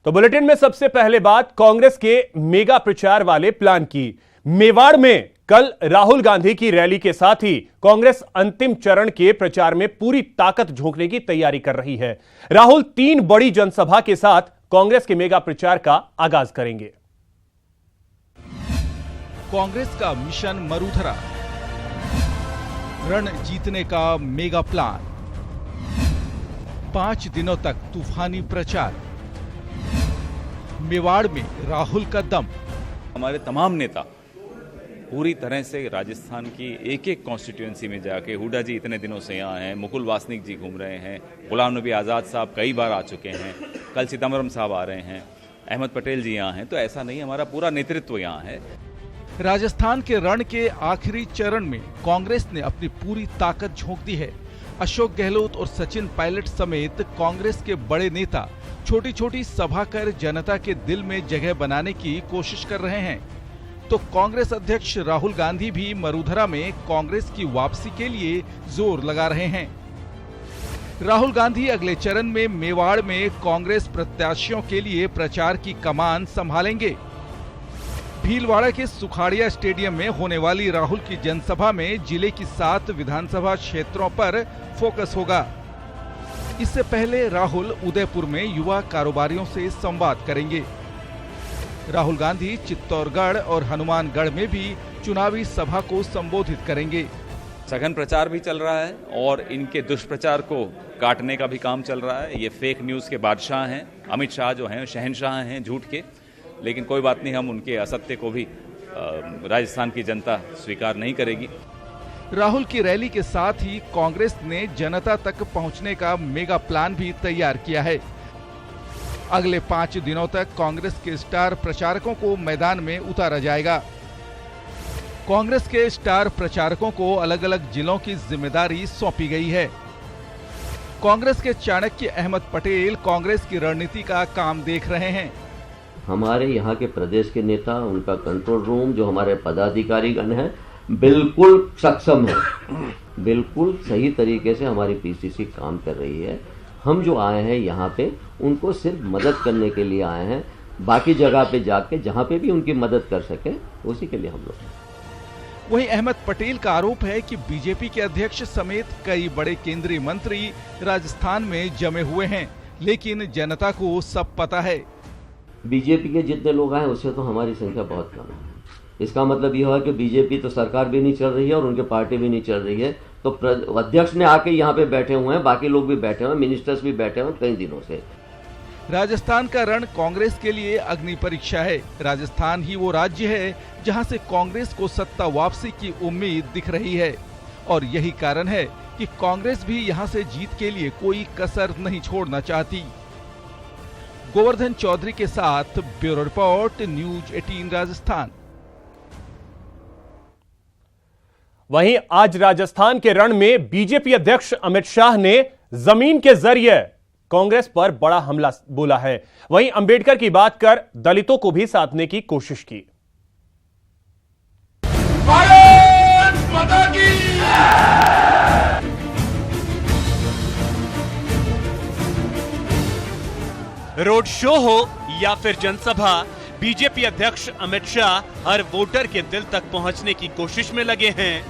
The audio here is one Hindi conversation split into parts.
तो बुलेटिन में सबसे पहले बात कांग्रेस के मेगा प्रचार वाले प्लान की। मेवाड़ में कल राहुल गांधी की रैली के साथ ही कांग्रेस अंतिम चरण के प्रचार में पूरी ताकत झोंकने की तैयारी कर रही है। राहुल 3 बड़ी जनसभा के साथ कांग्रेस के मेगा प्रचार का आगाज करेंगे। कांग्रेस का मिशन मरूधरा, रण जीतने का मेगा प्लान, 5 दिनों तक तूफानी प्रचार, मेवाड़ में राहुल का दम। हमारे तमाम नेता पूरी तरह से राजस्थान की एक एक कॉन्स्टिट्यूएंसी में जाके, हुड्डा जी इतने दिनों से यहाँ हैं, मुकुल वासनिक जी घूम रहे हैं, गुलाम नबी आज़ाद साहब कई बार आ चुके हैं, कल सीतारमण साहब आ रहे हैं, अहमद पटेल जी यहाँ हैं। तो ऐसा नहीं, हमारा पूरा नेतृत्व यहाँ है। राजस्थान के रण के आखिरी चरण में कांग्रेस ने अपनी पूरी ताकत झोंक दी है। अशोक गहलोत और सचिन पायलट समेत कांग्रेस के बड़े नेता छोटी छोटी सभा कर जनता के दिल में जगह बनाने की कोशिश कर रहे हैं। तो कांग्रेस अध्यक्ष राहुल गांधी भी मरूधरा में कांग्रेस की वापसी के लिए जोर लगा रहे हैं। राहुल गांधी अगले चरण में मेवाड़ में कांग्रेस प्रत्याशियों के लिए प्रचार की कमान संभालेंगे। भीलवाड़ा के सुखाड़िया स्टेडियम में होने वाली राहुल की जनसभा में जिले की 7 विधानसभा क्षेत्रों पर फोकस होगा। इससे पहले राहुल उदयपुर में युवा कारोबारियों से संवाद करेंगे। राहुल गांधी चित्तौड़गढ़ और हनुमानगढ़ में भी चुनावी सभा को संबोधित करेंगे। सघन प्रचार भी चल रहा है और इनके दुष्प्रचार को काटने का भी काम चल रहा है। ये फेक न्यूज के बादशाह हैं, अमित शाह जो हैं शहंशाह हैं झूठ के। लेकिन कोई बात नहीं, हम उनके असत्य को भी राजस्थान की जनता स्वीकार नहीं करेगी। राहुल की रैली के साथ ही कांग्रेस ने जनता तक पहुंचने का मेगा प्लान भी तैयार किया है। अगले 5 दिनों तक कांग्रेस के स्टार प्रचारकों को मैदान में उतारा जाएगा। कांग्रेस के स्टार प्रचारकों को अलग अलग जिलों की जिम्मेदारी सौंपी गई है। कांग्रेस के चाणक्य अहमद पटेल कांग्रेस की रणनीति का काम देख रहे हैं। हमारे यहाँ के प्रदेश के नेता, उनका कंट्रोल रूम, जो हमारे पदाधिकारीगण हैं, बिल्कुल सक्षम है, बिल्कुल सही तरीके से हमारी पीसीसी काम कर रही है। हम जो आए हैं यहाँ पे उनको सिर्फ मदद करने के लिए आए हैं। बाकी जगह पे जाके जहाँ पे भी उनकी मदद कर सके उसी के लिए हम लोग। वहीं अहमद पटेल का आरोप है कि बीजेपी के अध्यक्ष समेत कई बड़े केंद्रीय मंत्री राजस्थान में जमे हुए हैं, लेकिन जनता को सब पता है। बीजेपी के जितने लोग आए उससे तो हमारी संख्या बहुत कम है। इसका मतलब यह है कि बीजेपी तो सरकार भी नहीं चल रही है और उनके पार्टी भी नहीं चल रही है। तो अध्यक्ष ने आके यहाँ पे बैठे हुए हैं, बाकी लोग भी बैठे हुए हैं, मिनिस्टर्स भी बैठे हुए हैं कई दिनों से। राजस्थान का रण कांग्रेस के लिए अग्नि परीक्षा है। राजस्थान ही वो राज्य है जहां से कांग्रेस को सत्ता वापसी की उम्मीद दिख रही है और यही कारण है कि कांग्रेस भी यहां से जीत के लिए कोई कसर नहीं छोड़ना चाहती। गोवर्धन चौधरी के साथ ब्यूरो रिपोर्ट, न्यूज 18 राजस्थान। वहीं आज राजस्थान के रण में बीजेपी अध्यक्ष अमित शाह ने जमीन के जरिए कांग्रेस पर बड़ा हमला बोला है। वहीं अंबेडकर की बात कर दलितों को भी साधने की कोशिश की। भारत माता की रोड शो हो या फिर जनसभा, बीजेपी अध्यक्ष अमित शाह हर वोटर के दिल तक पहुंचने की कोशिश में लगे हैं।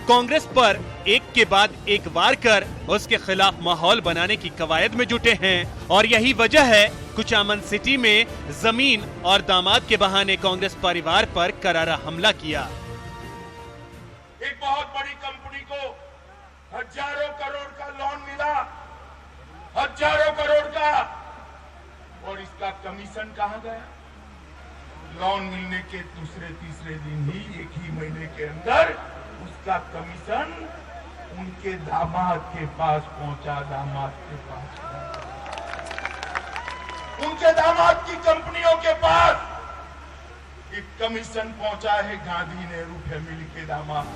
कांग्रेस पर एक के बाद एक वार कर उसके खिलाफ माहौल बनाने की कवायद में जुटे हैं और यही वजह है कुचामन सिटी में जमीन और दामाद के बहाने कांग्रेस परिवार पर करारा हमला किया। एक बहुत बड़ी कंपनी को हजारों करोड़ का लोन मिला, हजारों करोड़ का, और इसका कमीशन कहां गया? लोन मिलने के दूसरे तीसरे दिन ही, एक ही महीने के अंदर उसका कमीशन उनके दामाद के पास पहुंचा। दामाद के पास, उनके दामाद की कंपनियों के पास एक कमीशन पहुंचा है गांधी नेहरू फैमिली के दामाद।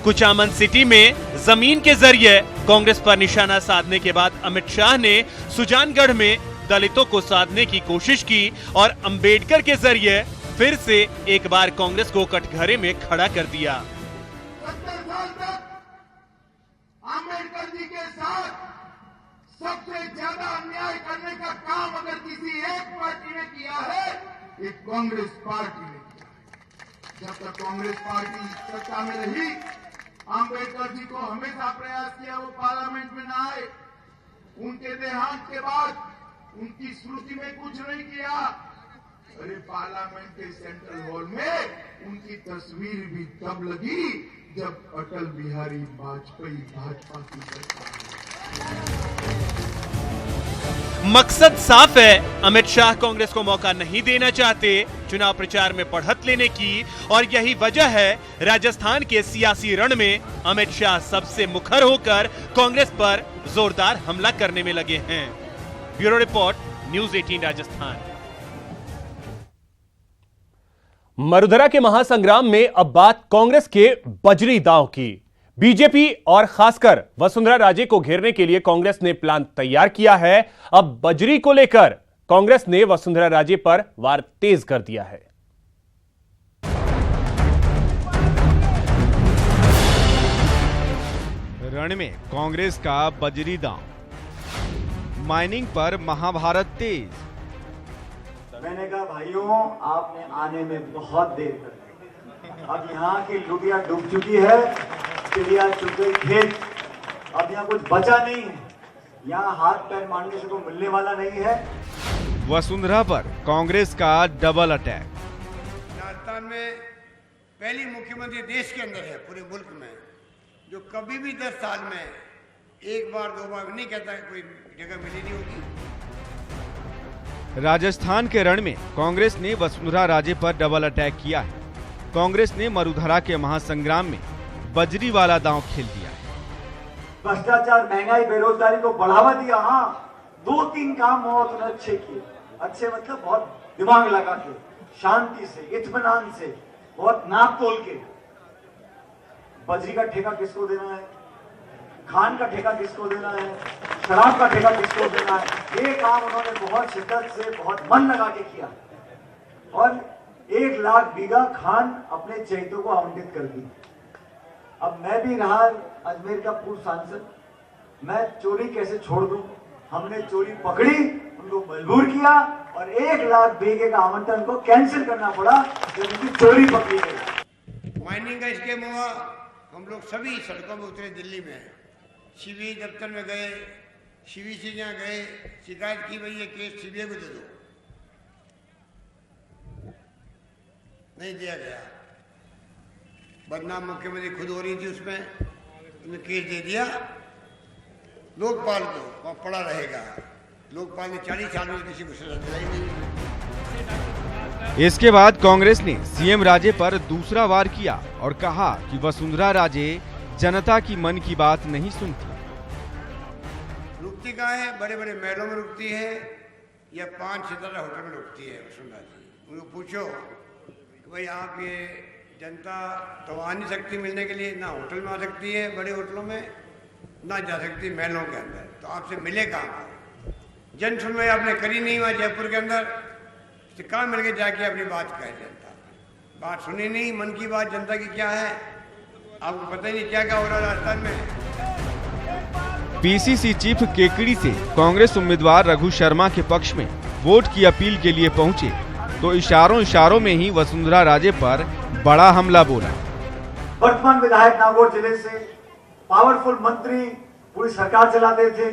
कुचामन सिटी में जमीन के जरिए कांग्रेस पर निशाना साधने के बाद अमित शाह ने सुजानगढ़ में दलितों को साधने की कोशिश की और अंबेडकर के जरिए फिर से एक बार कांग्रेस को कटघरे में खड़ा कर दिया। 70 साल तक अंबेडकर जी के साथ सबसे ज्यादा अन्याय करने का काम अगर किसी एक पार्टी ने किया है, ये कांग्रेस पार्टी ने किया है। जब तक कांग्रेस पार्टी सत्ता में रही, आंबेडकर जी को हमेशा प्रयास किया वो पार्लियामेंट में ना आए। उनके देहांत के बाद उनकी स्मृति में कुछ नहीं किया। अरे पार्लियामेंट के सेंट्रल हॉल में उनकी तस्वीर भी तब लगी जब अटल बिहारी वाजपेयी भाजपा की सरकार। मकसद साफ है, अमित शाह कांग्रेस को मौका नहीं देना चाहते चुनाव प्रचार में बढ़त लेने की, और यही वजह है राजस्थान के सियासी रण में अमित शाह सबसे मुखर होकर कांग्रेस पर जोरदार हमला करने में लगे हैं। Bureau report, news 18 Rajasthan. Marudhara के महासंग्राम में अब बात कांग्रेस के बजरी दांव की। बीजेपी और खासकर वसुंधरा राजे को घेरने के लिए कांग्रेस ने प्लान तैयार किया है। अब बजरी को लेकर कांग्रेस ने वसुंधरा राजे पर वार तेज कर दिया है। रण में कांग्रेस का बजरी दांव, माइनिंग पर महाभारत तेज। मैंने कहा भाइयों, आपने आने में बहुत देर कर दी। अब यहाँ की लुटिया डूब चुकी है, चिड़िया चुग गई खेत। अब यहाँ कुछ बचा नहीं है। यहाँ हाथ पैर मारने से तो मिलने वाला नहीं है। वसुंधरा पर कांग्रेस का डबल अटैक। राजस्थान में पहली मुख्यमंत्री देश के अंदर है, पूरे मुल्क में, जो कभी भी 10 साल में एक बार 2 बार नहीं कहता है कोई जगह मिली नहीं होगी। राजस्थान के रण में कांग्रेस ने वसुंधरा राजे पर डबल अटैक किया है। कांग्रेस ने मरुधरा के महासंग्राम में बजरी वाला दांव खेल दिया है। भ्रष्टाचार, महंगाई, बेरोजगारी को बढ़ावा दिया। हाँ, 2-3 काम बहुत अच्छे किए। अच्छे मतलब बहुत दिमाग लगा के, शांति से, इत्मीनान से, बहुत नाप तोल के। बजरी का ठेका किसको देना है, खान का ठेका किसको देना है, शराब का ठेका किसको देना है, ये काम उन्होंने बहुत शिद्दत से, बहुत मन लगा के किया। और 1 लाख बीघा खान अपने चहेतों को आवंटित कर दी। अब मैं भी रहा अजमेर का पूर्व सांसद, मैं चोरी कैसे छोड़ दूं। हमने चोरी पकड़ी, उनको मजबूर किया और 1 लाख बीघे का आवंटन को कैंसिल करना पड़ा जब उनकी चोरी पकड़ी गई। माइनिंग का स्कीम हुआ, हम लोग सभी सड़कों में उतरे दिल्ली में, सीबीआई दफ्तर में गए, सीबीसी जहाँ गए, शिकायत की भाई ये केस सीबीआई को दे दो, नहीं दिया गया। बदनाम मुख्यमंत्री खुद हो रही थी उसमें, उन्हें केस दे दिया। लोकपाल को वहाँ पड़ा रहेगा। लोकपाल ने 40 साल में किसी को सजा दिलाई नहीं। इसके बाद कांग्रेस ने सीएम राजे पर दूसरा वार किया और कहा कि वसुंधरा राजे जनता की मन की बात नहीं सुनती। रुकती कहाँ है? बड़े बड़े महलों में रुकती है या 5 सितारा होटल में रुकती है वसुंधरा जी। उनको पूछो कि भाई आप ये जनता तो आ नहीं सकती मिलने के लिए, ना होटल में आ सकती है बड़े होटलों में, ना जा सकती महलों के अंदर, तो आपसे मिले कहाँ? जन सुनवाई आपने करी नहीं वहाँ जयपुर के अंदर, तो कहाँ मिल के जाके अपनी बात कहे जनता? बात सुनी नहीं, मन की बात जनता की क्या है? आपको पता ही नहीं क्या क्या हो रहा है राजस्थान में। पीसीसी चीफ केकड़ी से कांग्रेस उम्मीदवार रघु शर्मा के पक्ष में वोट की अपील के लिए पहुंचे तो इशारों में ही वसुंधरा राजे पर बड़ा हमला बोला। वर्तमान विधायक नागौर जिले से, पावरफुल मंत्री, पूरी सरकार चलाते थे।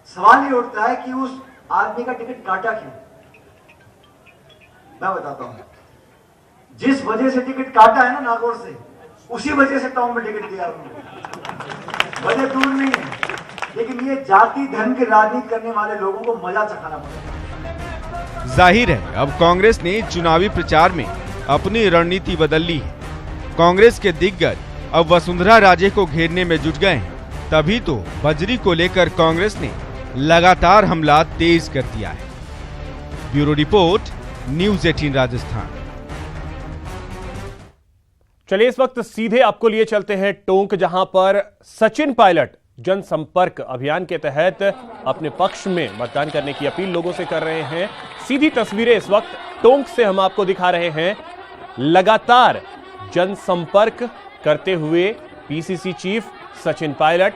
सवाल ये उठता है कि उस आदमी का टिकट काटा क्यों? मैं बताता हूं। जिस वजह से टिकट काटा है ना नागौर से, उसी वजह से टाउन में टिकट दिया उन्होंने। वजह दूर नहीं है, लेकिन ये जाति धर्म की राजनीति करने वाले लोगों को मजा चखाना पड़ेगा। जाहिर है अब कांग्रेस ने चुनावी प्रचार में अपनी रणनीति बदल ली है। कांग्रेस के दिग्गज अब वसुंधरा राजे को घेरने में जुट गए हैं। तभी तो बजरी को लेकर कांग्रेस ने लगातार हमला तेज कर दिया है। Bureau report, news 18 Rajasthan. चलिए इस वक्त सीधे आपको लिए चलते हैं टोंक, जहां पर सचिन पायलट जनसंपर्क अभियान के तहत अपने पक्ष में मतदान करने की अपील लोगों से कर रहे हैं। सीधी तस्वीरें इस वक्त टोंक से हम आपको दिखा रहे हैं। लगातार जनसंपर्क करते हुए पीसीसी चीफ सचिन पायलट